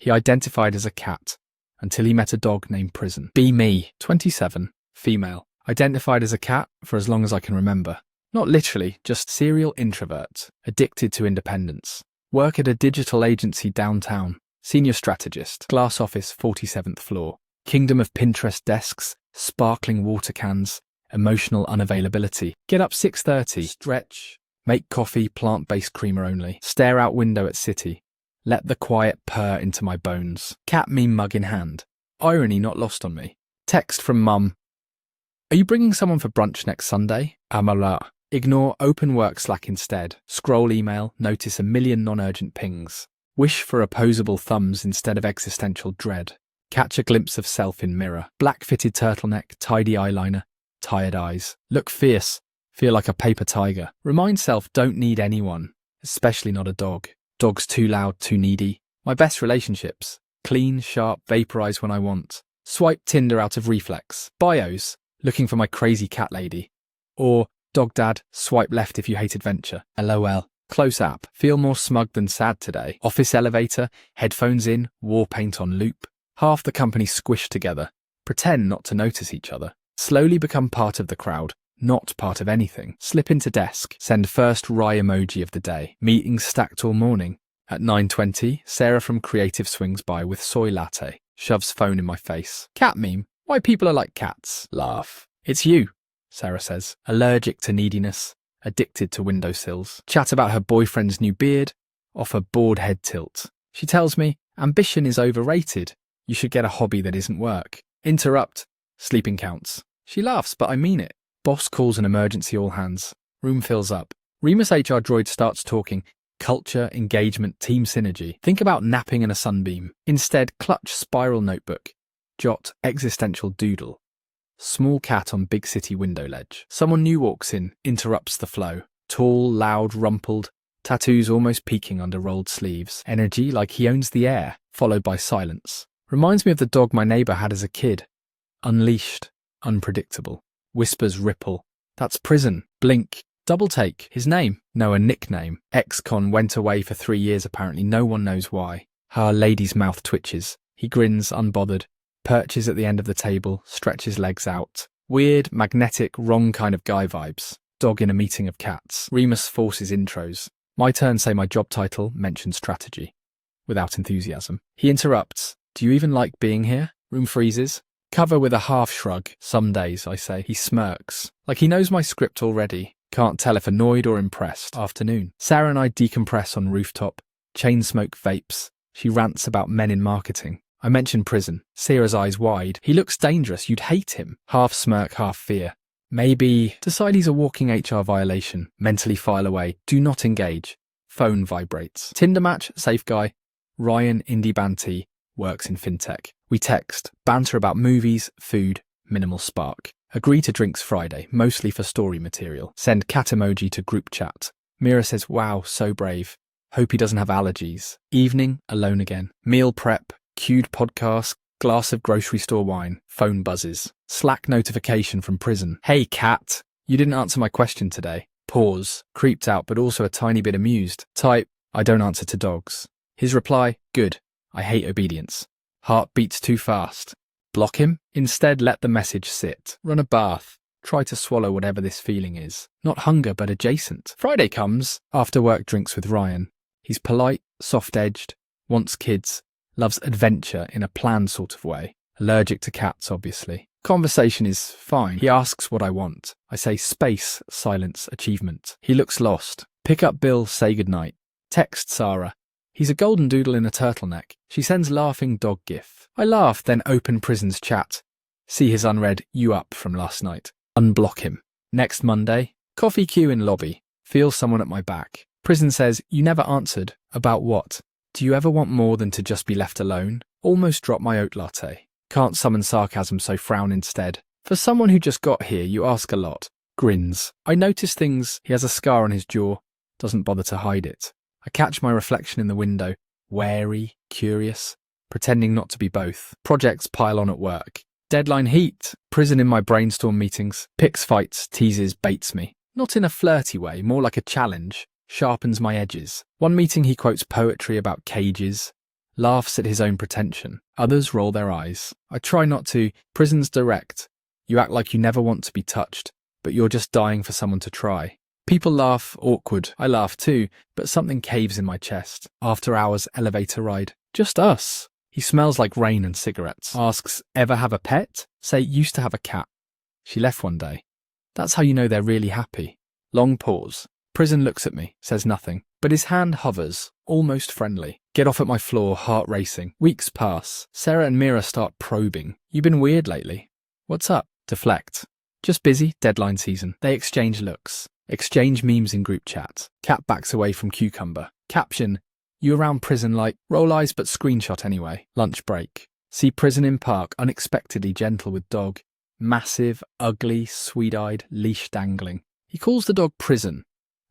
He identified as a cat until he met a dog named Prison. Be me, 27, female. Identified as a cat for as long as I can remember. Not literally, just serial introvert, addicted to independence. Work at a digital agency downtown. Senior strategist. Glass office, 47th floor. Kingdom of Pinterest desks, sparkling water cans, emotional unavailability. Get up 6:30. Stretch. Make coffee, plant-based creamer only. Stare out window at city. Let the quiet purr into my bones. Cat meme mug in hand. Irony not lost on me. Text from mum. Are you bringing someone for brunch next Sunday? Amara. Ignore open work Slack instead. Scroll email, notice a million non-urgent pings. Wish for opposable thumbs instead of existential dread. Catch a glimpse of self in mirror. Black-fitted turtleneck, tidy eyeliner, tired eyes. Look fierce. Feel like a paper tiger. Remind self don't need anyone, especially not a dog. Dogs too loud, too needy. My best relationships. Clean, sharp, vaporize when I want. Swipe Tinder out of reflex. Bios. Looking for my crazy cat lady. Or, dog dad, swipe left if you hate adventure. LOL. Close app. Feel more smug than sad today. Office elevator, headphones in, war paint on loop. Half the company squished together. Pretend not to notice each other. Slowly become part of the crowd, not part of anything. Slip into desk. Send first wry emoji of the day. Meetings stacked all morning. At 9:20, Sarah from Creative swings by with soy latte. Shoves phone in my face. Cat meme. Why people are like cats. Laugh. It's you, Sarah says. Allergic to neediness. Addicted to windowsills. Chat about her boyfriend's new beard. Offer bored head tilt. She tells me, ambition is overrated. You should get a hobby that isn't work. Interrupt. Sleeping counts. She laughs, but I mean it. Boss calls an emergency all hands. Room fills up. Remus HR droid starts talking. Culture, engagement, team synergy. Think about napping in a sunbeam. Instead, clutch spiral notebook. Jot existential doodle. Small cat on big city window ledge. Someone new walks in, interrupts the flow. Tall, loud, rumpled. Tattoos almost peeking under rolled sleeves. Energy like he owns the air, followed by silence. Reminds me of the dog my neighbour had as a kid. Unleashed. Unpredictable. Whispers ripple. That's Prison. Blink. Double take. His name? No, a nickname. Ex-con went away for 3 years apparently. No one knows why. Her lady's mouth twitches. He grins, unbothered. Perches at the end of the table, stretches legs out. Weird, magnetic, wrong kind of guy vibes. Dog in a meeting of cats. Remus forces intros. My turn say my job title, mention strategy. Without enthusiasm. He interrupts. Do you even like being here? Room freezes. Cover with a half shrug. Some days, I say. He smirks. Like he knows my script already. Can't tell if annoyed or impressed. Afternoon. Sarah and I decompress on rooftop. Chain smoke vapes. She rants about men in marketing. I mention Prison. Sarah's eyes wide. He looks dangerous. You'd hate him. Half smirk, half fear. Maybe decide he's a walking HR violation. Mentally file away. Do not engage. Phone vibrates. Tinder match, safe guy. Ryan, indie band T, works in fintech. We text, banter about movies, food, minimal spark. Agree to drinks Friday, mostly for story material. Send cat emoji to group chat. Mira says, wow, so brave. Hope he doesn't have allergies. Evening, alone again. Meal prep, queued podcast, glass of grocery store wine. Phone buzzes. Slack notification from Prison. Hey, cat. You didn't answer my question today. Pause. Creeped out, but also a tiny bit amused. Type, I don't answer to dogs. His reply, good. I hate obedience. Heart beats too fast. Block him? Instead, let the message sit. Run a bath. Try to swallow whatever this feeling is. Not hunger, but adjacent. Friday comes. After work drinks with Ryan. He's polite, soft-edged, wants kids, loves adventure in a planned sort of way. Allergic to cats, obviously. Conversation is fine. He asks what I want. I say space, silence, achievement. He looks lost. Pick up Bill, say goodnight. Text Sarah. He's a golden doodle in a turtleneck. She sends laughing dog gif. I laugh, then open Prison's chat. See his unread you up from last night. Unblock him. Next Monday, coffee queue in lobby. Feel someone at my back. Prison says, you never answered. About what? Do you ever want more than to just be left alone? Almost drop my oat latte. Can't summon sarcasm, so frown instead. For someone who just got here, you ask a lot. Grins. I notice things. He has a scar on his jaw. Doesn't bother to hide it. I catch my reflection in the window. Wary, curious, pretending not to be both. Projects pile on at work. Deadline heat. Prison in my brainstorm meetings. Picks fights, teases, baits me. Not in a flirty way, more like a challenge. Sharpens my edges. One meeting he quotes poetry about cages. laughs at his own pretension. Others roll their eyes. I try not to. Prison's direct. You act like you never want to be touched, but you're just dying for someone to try. People laugh, awkward. I laugh too, but something caves in my chest. After hours elevator ride. Just us. He smells like rain and cigarettes. Asks, ever have a pet? Say, used to have a cat. She left one day. That's how you know they're really happy. Long pause. Prison looks at me, says nothing, but his hand hovers, almost friendly. Get off at my floor, heart racing. Weeks pass. Sarah and Mira start probing. You been weird lately? What's up? Deflect. Just busy, deadline season. They exchange looks. Exchange memes in group chat. Cat backs away from cucumber. Caption, you around prison like, roll eyes but screenshot anyway. Lunch break. See prison in park, unexpectedly gentle with dog. Massive, ugly, sweet-eyed, leash dangling. He calls the dog Prison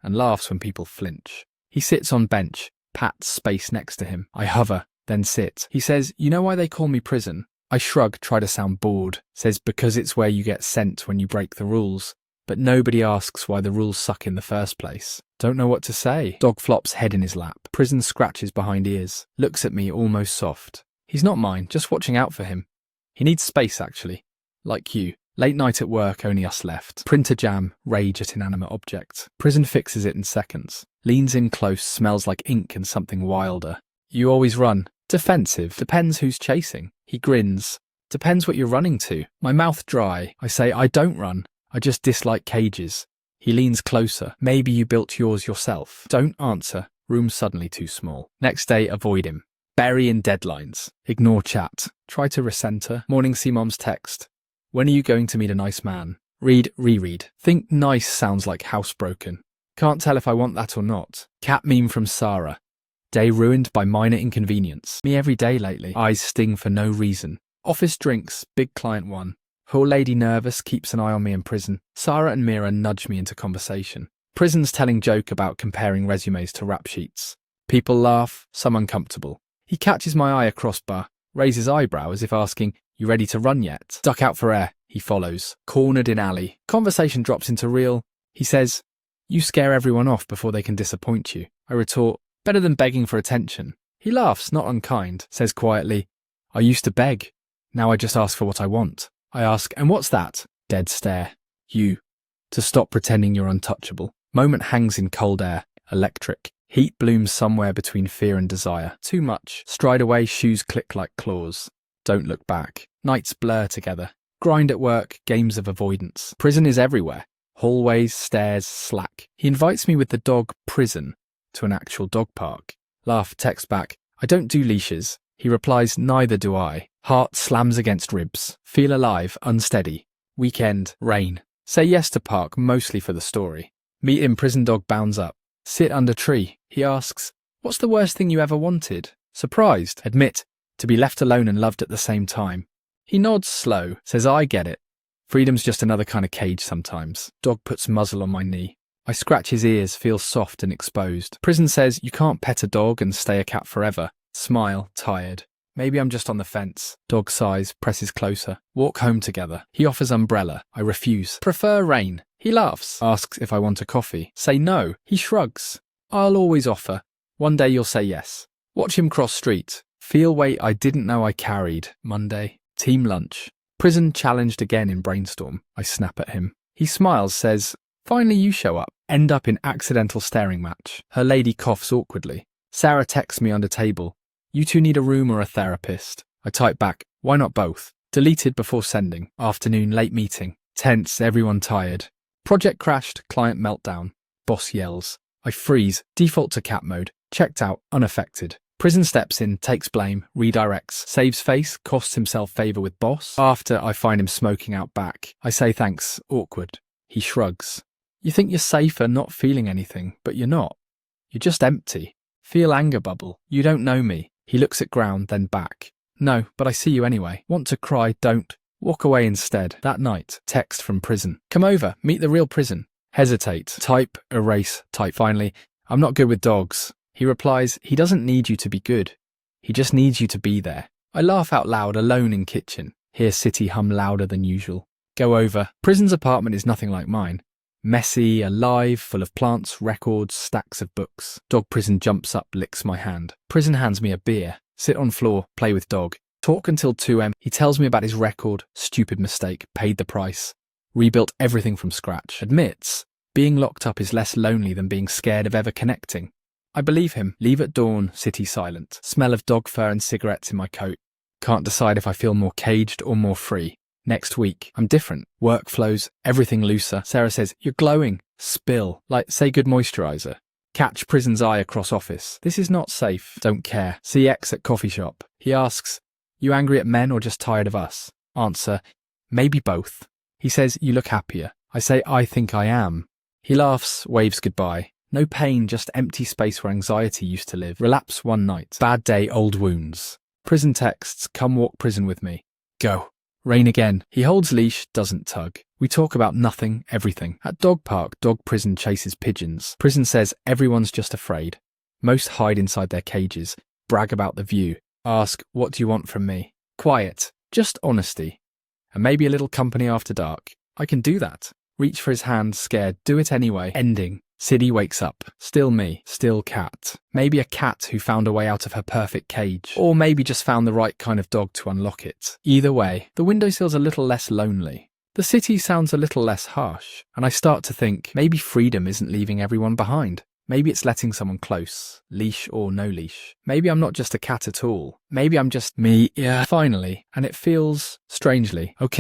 and laughs when people flinch. He sits on bench, pats space next to him. I hover, then sit. He says, you know why they call me Prison? I shrug, try to sound bored. Says because it's where you get sent when you break the rules. But nobody asks why the rules suck in the first place. Don't know what to say. Dog flops head in his lap. Prison scratches behind ears. Looks at me almost soft. He's not mine, just watching out for him. He needs space, actually. Like you. Late night at work, only us left. Printer jam, rage at inanimate object. Prison fixes it in seconds. Leans in close, smells like ink and something wilder. You always run. Defensive. Depends who's chasing. He grins. Depends what you're running to. My mouth dry. I say, I don't run. I just dislike cages. He leans closer. Maybe you built yours yourself. Don't answer. Room suddenly too small. Next day, avoid him. Bury in deadlines. Ignore chat. Try to recenter. Morning see mom's text. When are you going to meet a nice man? Read, reread. Think nice sounds like housebroken. Can't tell if I want that or not. Cat meme from Sarah. Day ruined by minor inconvenience. Me every day lately. Eyes sting for no reason. Office drinks. Big client one. Poor lady nervous, keeps an eye on me in prison. Sarah and Mira nudge me into conversation. Prison's telling joke about comparing resumes to rap sheets. People laugh, some uncomfortable. He catches my eye across bar, raises eyebrow as if asking, you ready to run yet? Duck out for air. He follows. Cornered in alley. Conversation drops into real. He says, you scare everyone off before they can disappoint you. I retort, better than begging for attention. He laughs, not unkind, says quietly, I used to beg. Now I just ask for what I want. I ask, and what's that? Dead stare. You. To stop pretending you're untouchable. Moment hangs in cold air. Electric. Heat blooms somewhere between fear and desire. Too much. Stride away, shoes click like claws. Don't look back. Nights blur together. Grind at work, games of avoidance. Prison is everywhere. Hallways, stairs, slack. He invites me with the dog Prison to an actual dog park. Laugh, text back, I don't do leashes. He replies, neither do I. Heart slams against ribs. Feel alive, unsteady. Weekend, rain. Say yes to park, mostly for the story. Meet him, prison dog bounds up. Sit under tree. He asks, what's the worst thing you ever wanted? Surprised. Admit, to be left alone and loved at the same time. He nods slow, says I get it. Freedom's just another kind of cage sometimes. Dog puts muzzle on my knee. I scratch his ears, feel soft and exposed. Prison says you can't pet a dog and stay a cat forever. Smile, tired. Maybe I'm just on the fence. Dog sighs, presses closer. Walk home together. He offers umbrella. I refuse. Prefer rain. He laughs, asks if I want a coffee. Say no. He shrugs. I'll always offer. One day you'll say yes. Watch him cross street. Feel weight I didn't know I carried. Monday. Team lunch. Prison challenged again in brainstorm. I snap at him. He smiles, says, finally you show up. End up in accidental staring match. Her lady coughs awkwardly. Sarah texts me under table. You two need a room or a therapist? I type back, why not both? Deleted before sending. Afternoon, late meeting. Tense, everyone tired. Project crashed, client meltdown. Boss yells. I freeze, default to cat mode. Checked out, unaffected. Prison steps in, takes blame, redirects, saves face, costs himself favour with boss. After, I find him smoking out back. I say thanks, awkward. He shrugs. You think you're safer not feeling anything, but you're not. You're just empty. Feel anger bubble. You don't know me. He looks at ground, then back. No, but I see you anyway. Want to cry, don't. Walk away instead. That night, text from prison. Come over, meet the real prison. Hesitate. Type, erase, type. Finally, I'm not good with dogs. He replies, he doesn't need you to be good. He just needs you to be there. I laugh out loud, alone in kitchen. Hear city hum louder than usual. Go over. Prison's apartment is nothing like mine. Messy, alive, full of plants, records, stacks of books. Dog prison jumps up, licks my hand. Prison hands me a beer. Sit on floor, play with dog. Talk until 2 a.m. He tells me about his record, stupid mistake, paid the price. Rebuilt everything from scratch. Admits, being locked up is less lonely than being scared of ever connecting. I believe him. Leave at dawn, city silent. Smell of dog fur and cigarettes in my coat. Can't decide if I feel more caged or more free. Next week, I'm different. Work flows, everything looser. Sarah says, you're glowing. Spill. Like, say good moisturizer. Catch prison's eye across office. This is not safe. Don't care. See X at coffee shop. He asks, you angry at men or just tired of us? Answer, maybe both. He says, you look happier. I say, I think I am. He laughs, waves goodbye. No pain, just empty space where anxiety used to live. Relapse one night. Bad day, old wounds. Prison texts, come walk prison with me. Go. Rain again. He holds leash, doesn't tug. We talk about nothing, everything. At dog park, dog prison chases pigeons. Prison says everyone's just afraid. Most hide inside their cages, brag about the view. Ask, what do you want from me? Quiet. Just honesty. And maybe a little company after dark. I can do that. Reach for his hand, scared. Do it anyway. Ending. City wakes up. Still me. Still cat. Maybe a cat who found a way out of her perfect cage. Or maybe just found the right kind of dog to unlock it. Either way, the windowsill's a little less lonely. The city sounds a little less harsh. And I start to think, maybe freedom isn't leaving everyone behind. Maybe it's letting someone close, leash or no leash. Maybe I'm not just a cat at all. Maybe I'm just me, finally. And it feels, strangely, okay.